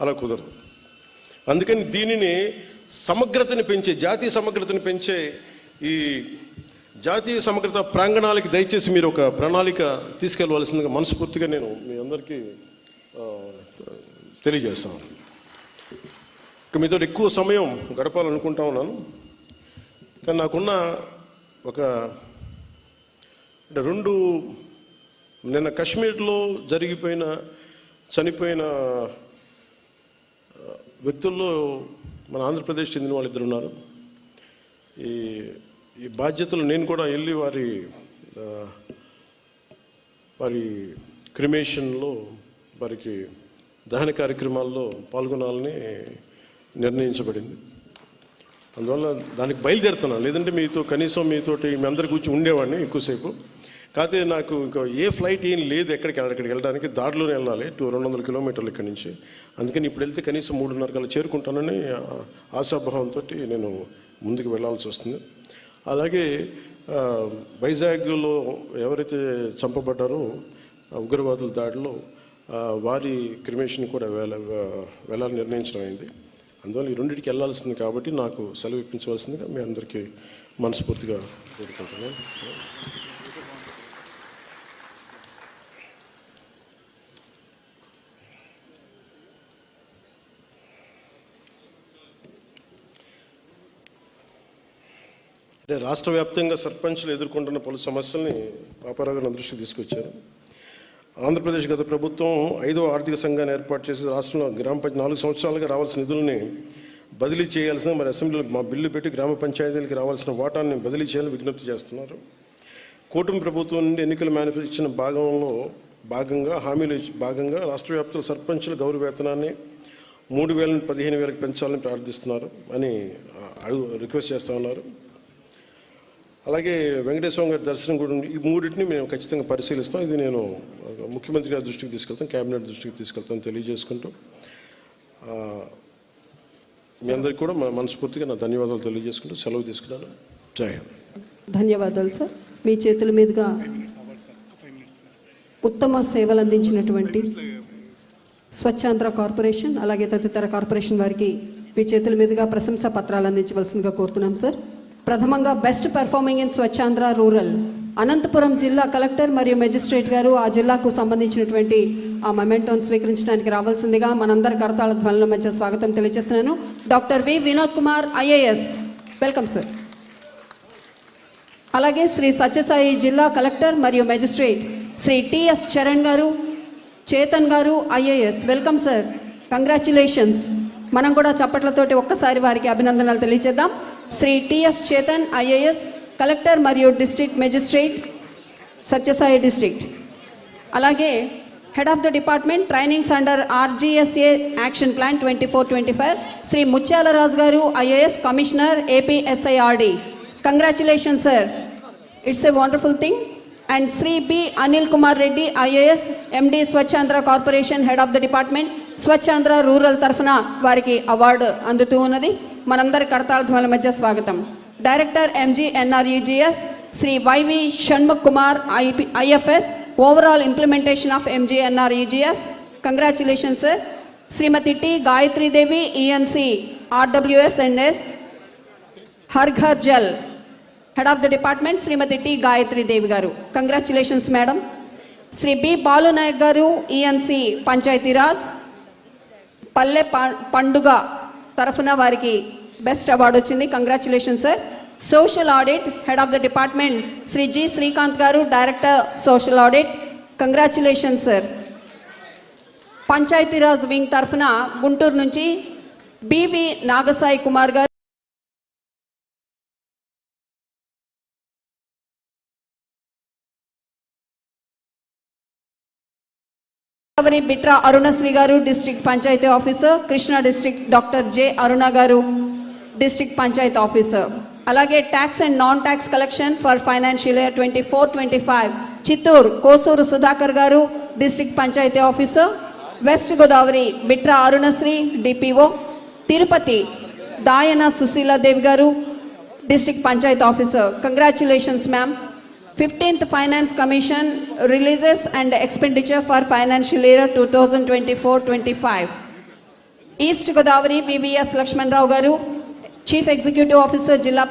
అలా కుదరదు. అందుకని దీనిని సమగ్రతని పెంచే, జాతీయ సమగ్రతని పెంచే ఈ జాతీయ సమగ్రత ప్రాంగణాలకి దయచేసి మీరు ఒక ప్రణాళిక తీసుకెళ్ళవలసిందిగా మనస్ఫూర్తిగా నేను మీ అందరికీ తెలియజేస్తాను. ఇక మీతో ఎక్కువ సమయం గడపాలనుకుంటా ఉన్నాను, కానీ నాకున్న ఒక రెండు నిన్న కాశ్మీర్లో చనిపోయిన వ్యక్తుల్లో మన ఆంధ్రప్రదేశ్ చెందిన వాళ్ళు ఇద్దరు ఉన్నారు. ఈ బాధ్యతలు నేను కూడా వెళ్ళి వారి క్రిమేషన్లో, వారికి దహన కార్యక్రమాల్లో పాల్గొనాలని నిర్ణయించబడింది. అందువల్ల దానికి బయలుదేరుతున్నాను. లేదంటే మీతోటి మీ అందరి గురించి ఉండేవాడిని ఎక్కువసేపు. కాకపోతే నాకు ఇంకా ఏ ఫ్లైట్ ఏం లేదు ఎక్కడికి వెళ్ళడానికి, దారిలోనే వెళ్ళాలి 200 కిలోమీటర్లు ఇక్కడి నుంచి. అందుకని ఇప్పుడు వెళ్తే కనీసం 3:30 కల్లా చేరుకుంటానని ఆశాభావంతో నేను ముందుకు వెళ్ళాల్సి వస్తుంది. అలాగే వైజాగ్లో ఎవరైతే చంపబడ్డారో ఉగ్రవాదుల దాడిలో వారి క్రిమేషన్ కూడా వెళ్ళాలని నిర్ణయించడం అయింది. అందువల్ల ఈ రెండింటికి వెళ్ళాల్సింది కాబట్టి నాకు సెలవు ఇప్పించవలసిందిగా మీ అందరికీ మనస్ఫూర్తిగా కోరుకుంటున్నాను. అంటే రాష్ట్ర వ్యాప్తంగా సర్పంచ్లు ఎదుర్కొంటున్న పలు సమస్యల్ని పాపారావు గారు దృష్టికి తీసుకొచ్చారు. ఆంధ్రప్రదేశ్ గత ప్రభుత్వం 5వ ఆర్థిక సంఘాన్ని ఏర్పాటు చేసి రాష్ట్రంలో గ్రామ పంచాయతీ 4 సంవత్సరాలుగా రావాల్సిన నిధులని బదిలీ చేయాల్సిన, మరి అసెంబ్లీలో మా బిల్లు పెట్టి గ్రామ పంచాయతీలకు రావాల్సిన వాటాన్ని బదిలీ చేయాలని విజ్ఞప్తి చేస్తున్నారు. కూటమి ప్రభుత్వం నుండి ఎన్నికల మేనిఫెస్టో ఇచ్చిన భాగంగా రాష్ట్ర వ్యాప్తంగా సర్పంచుల గౌరవ వేతనాన్ని 3,000 నుండి 15,000కి పెంచాలని ప్రార్థిస్తున్నారు అని రిక్వెస్ట్ చేస్తూ ఉన్నారు. అలాగే వెంకటేశ్వర గారి దర్శనం కూడా ఉంది. ఈ మూడింటిని మేము ఖచ్చితంగా పరిశీలిస్తాం. ఇది నేను ముఖ్యమంత్రి గారి దృష్టికి తీసుకెళ్తాను, కేబినెట్ దృష్టికి తీసుకెళ్తాను తెలియజేసుకుంటూ మీ అందరికీ కూడా మనస్ఫూర్తిగా నా ధన్యవాదాలు తెలియజేసుకుంటూ సెలవు తీసుకున్నాను. జై హింద్. ధన్యవాదాలు సార్. మీ చేతుల మీదుగా ఉత్తమ సేవలు అందించినటువంటి స్వచ్ఛాంధ్ర కార్పొరేషన్ అలాగే తదితర కార్పొరేషన్ వారికి మీ చేతుల మీదుగా ప్రశంసా పత్రాలు అందించవలసిందిగా కోరుతున్నాం సార్. ప్రథమంగా best performing in Swachh Andhra rural Anantapur జిల్లా కలెక్టర్ మరియు మెజిస్ట్రేట్ గారు ఆ జిల్లాకు సంబంధించినటువంటి ఆ మొమెంటోను స్వీకరించడానికి రావాల్సిందిగా మనందరి కరతాళ ధ్వనుల మధ్య స్వాగతం తెలియజేస్తున్నాను. Doctor V Vinod Kumar IAS, welcome sir. అలాగే శ్రీ సత్యసాయి జిల్లా కలెక్టర్ మరియు మెజిస్ట్రేట్ శ్రీ టిఎస్ చరణ్ గారు, చేతన్ గారు ఐఏఎస్, వెల్కమ్ సార్, కంగ్రాచ్యులేషన్స్. మనం కూడా చప్పట్లతోటి ఒక్కసారి వారికి అభినందనలు తెలియజేద్దాం. Shri T S Chetan IAS, collector మరియు డిస్ట్రిక్ట్ మెజిస్ట్రేట్ సత్యసాయి డిస్ట్రిక్ట్. అలాగే head of the department trainings under RGSA action plan 24-25 Shri Muthyalaraju గారు IAS, commissioner APSIRD. Congratulations sir, it's a wonderful thing. And Shri B Anil Kumar Reddy IAS, MD Swachhandhra corporation head of the department, Swachhandhra rural తరఫున వారికి award అందుతూ ఉన్నది. మనందరి కరతాళ ధ్వనుల మధ్య స్వాగతం. Director MGNREGS Shri Y V Shanmukh Kumar IFS, overall implementation of MGNREGS. Congratulations sir. Shrimati T Gayatri Devi ENC RWS and ఎస్ Har Ghar Jal head of the department Shrimati T Gayatri Devi గారు, congratulations madam. Shri B Balu Naik గారు ఈఎన్సి పంచాయతీరాజ్ పల్లె పండుగ తరఫున వారికి బెస్ట్ అవార్డు వచ్చింది. Congratulations sir. Social audit head of the department Shri G Srikanth గారు, director social audit, congratulations sir. Panchayati Raj wing తరఫున గుంటూరు నుంచి BV Nagasai Kumar గారు, బిట్రా అరుణశ్రీ గారు district panchayat officer, Krishna district doctor J Aruna గారు డిస్ట్రిక్ట్ పంచాయతీ ఆఫీసర్. అలాగే tax and non tax collection for financial year 24-25 Chittoor Kosuru Sudhakar గారు district panchayat officer. West Godavari Bitra Arunasri DPO. Tirupati Dayana Sushila Devi గారు district panchayat officer. Congratulations ma'am. 15th Finance Commission releases and expenditure for financial year 2024-25. East Godavari VVS Lakshmanarao గారు, chief executive officer జిల్లా